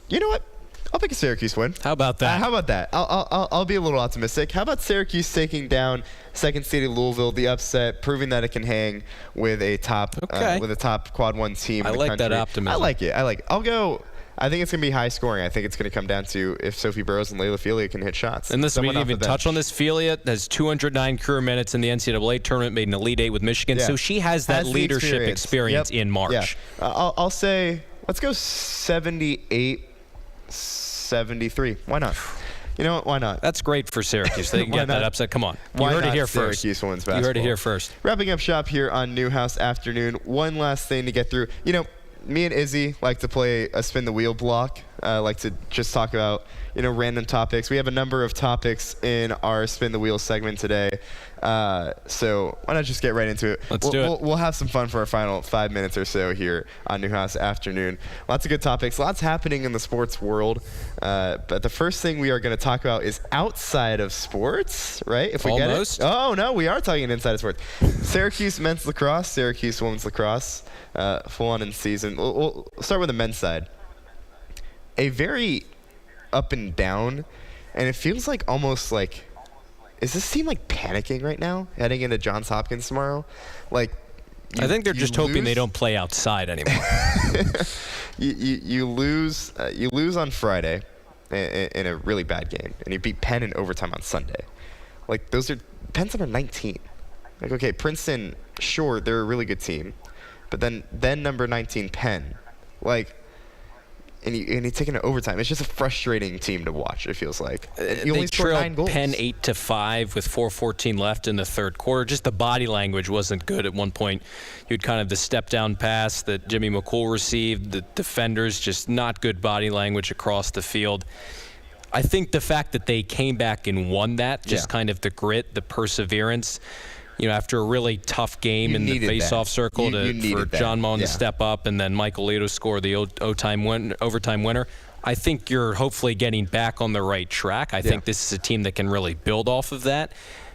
You know what? I'll pick a Syracuse win. How about that? I'll be a little optimistic. How about Syracuse taking down second-seeded Louisville, the upset, proving that it can hang with a top Quad 1 team in the country. I like that optimism. I like it. I'll go. I think it's going to be high scoring. I think it's going to come down to if Sophie Burrows and Layla Felia can hit shots. And listen, we didn't even touch on this. Felia has 209 career minutes in the NCAA tournament, made an Elite Eight with Michigan. Yeah. So she has that leadership experience in March. Yeah. I'll say, let's go 78-73. Why not? You know what? Why not? That's great for Syracuse. They can get that upset. Come on. You heard it here first. Syracuse wins basketball. You heard it here first. Wrapping up shop here on Newhouse Afternoon. One last thing to get through. Me and Izzy like to play a spin the wheel block. Like to just talk about, random topics. We have a number of topics in our spin the wheel segment today. So why not just get right into it? Let's do it. We'll have some fun for our final 5 minutes or so here on Newhouse Afternoon. Lots of good topics. Lots happening in the sports world. But the first thing we are going to talk about is outside of sports, right? If we Almost. Get it. Oh, no, we are talking inside of sports. Syracuse men's lacrosse, Syracuse women's lacrosse, full on in season. We'll start with the men's side. A very up and down, and it feels like almost like, is this team like panicking right now heading into Johns Hopkins tomorrow? Like, I think they're just hoping they don't play outside anymore. you lose on Friday in a really bad game, and you beat Penn in overtime on Sunday. Like, Penn's number 19. Like, okay, Princeton, sure, they're a really good team, but then number 19 Penn, like. And you take it to overtime. It's just a frustrating team to watch, it feels like. You only scored 9 goals. Penn 8-5 with 4:14 left in the third quarter. Just the body language wasn't good at one point. You had kind of the step-down pass that Jimmy McCool received. The defenders, just not good body language across the field. I think the fact that they came back and won that, just kind of the grit, the perseverance, after a really tough game in the face-off circle for John Mullen to step up and then Michael Leto score the overtime winner, I think you're hopefully getting back on the right track. I think this is a team that can really build off of that,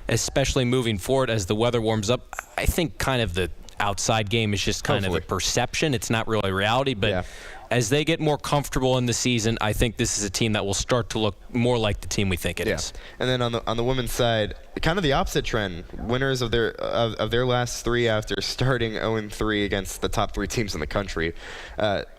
especially moving forward as the weather warms up. I think kind of the outside game is just kind of a perception. It's not really reality, but as they get more comfortable in the season, I think this is a team that will start to look more like the team we think it is. And then on the women's side, kind of the opposite trend. Winners of their last 3 after starting 0-3 against the top 3 teams in the country.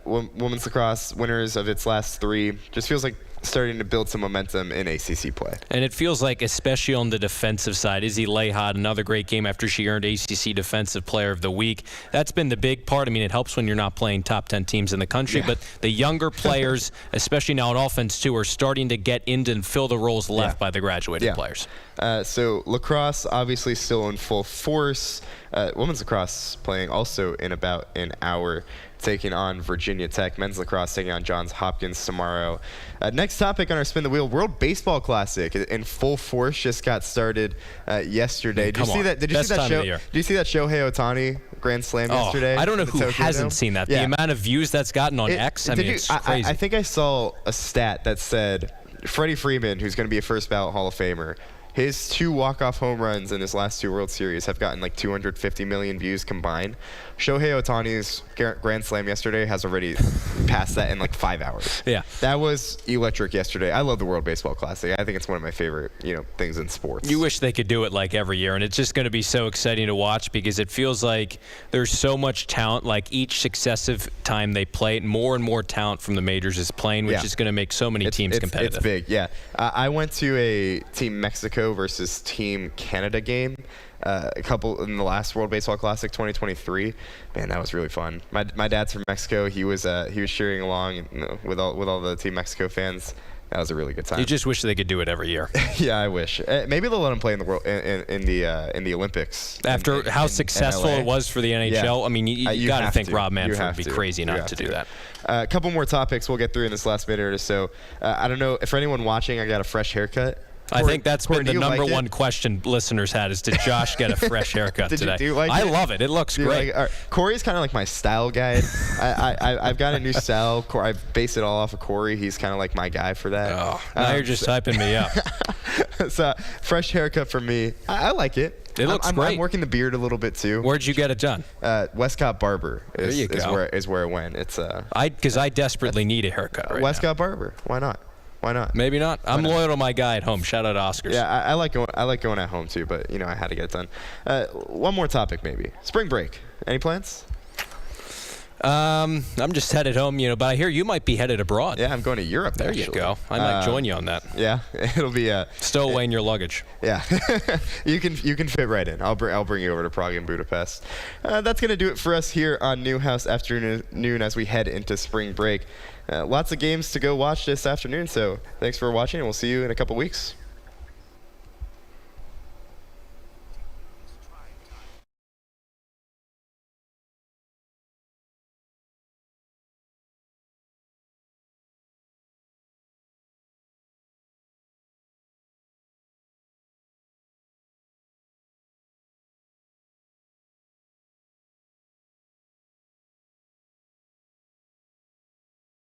Women's lacrosse winners of its last 3. Just feels like starting to build some momentum in ACC play. And it feels like, especially on the defensive side, Izzy Lehad, another great game after she earned ACC Defensive Player of the Week. That's been the big part. I mean, it helps when you're not playing top 10 teams in the country, but the younger players, especially now on offense too, are starting to get into and fill the roles left by the graduated players. So lacrosse obviously still in full force. Women's lacrosse playing also in about an hour, taking on Virginia Tech. Men's lacrosse taking on Johns Hopkins tomorrow. Next topic on our Spin the Wheel, World Baseball Classic in full force just got started yesterday. Did you see that? Did you see that Shohei Ohtani Grand Slam yesterday? I don't know who hasn't seen that. The amount of views that's gotten on X, it's crazy. I think I saw a stat that said Freddie Freeman, who's going to be a first ballot Hall of Famer, his 2 walk-off home runs in his last 2 World Series have gotten like 250 million views combined. Shohei Ohtani's Grand Slam yesterday has already passed that in like 5 hours. Yeah. That was electric yesterday. I love the World Baseball Classic. I think it's one of my favorite, things in sports. You wish they could do it like every year, and it's just going to be so exciting to watch because it feels like there's so much talent. Like each successive time they play it, more and more talent from the majors is playing, which is going to make so many teams competitive. It's big, yeah. I went to a Team Mexico versus Team Canada game a couple in the last World Baseball Classic 2023. Man, that was really fun. My dad's from Mexico. He was cheering along with all the Team Mexico fans. That was a really good time. You just wish they could do it every year. Yeah, I wish. Maybe they'll let him play in the world in the Olympics. After how successful it was for the NHL, Yeah. I mean, you got to think Rob You Manfred have would be to. crazy You not have to do that. A couple more topics we'll get through in this last minute or so. I don't know if for anyone watching, I got a fresh haircut. I think that's Corey, been the do you number like it? one question listeners had is, did Josh get a fresh haircut Did you- today? do you like I it? love it. It looks Do you great. like it? All right. Corey's kind of like my style guide. I've got a new style. I base it all off of Corey. He's kind of like my guy for that. Oh, now you're just hyping me up. So fresh haircut for me. I like it. It looks I'm great. working the beard a little bit too. Where'd you get it done? Westcott Barber is, There you go. is where it went. It's because I desperately need a haircut right Westcott Barber. Why not? Why not? Maybe not. I'm loyal to my guy at home. Shout out Oscars. Yeah, I like going at home too, but I had to get it done. One more topic maybe. Spring break. Any plans? I'm just headed home, but I hear you might be headed abroad. Yeah, I'm going to Europe. There actually. you go. I might join you on that. Yeah, it'll be stow away in your luggage. Yeah, you can fit right in. I'll bring you over to Prague and Budapest. That's gonna do it for us here on Newhouse Afternoon as we head into spring break. Lots of games to go watch this afternoon. So thanks for watching, and we'll see you in a couple weeks.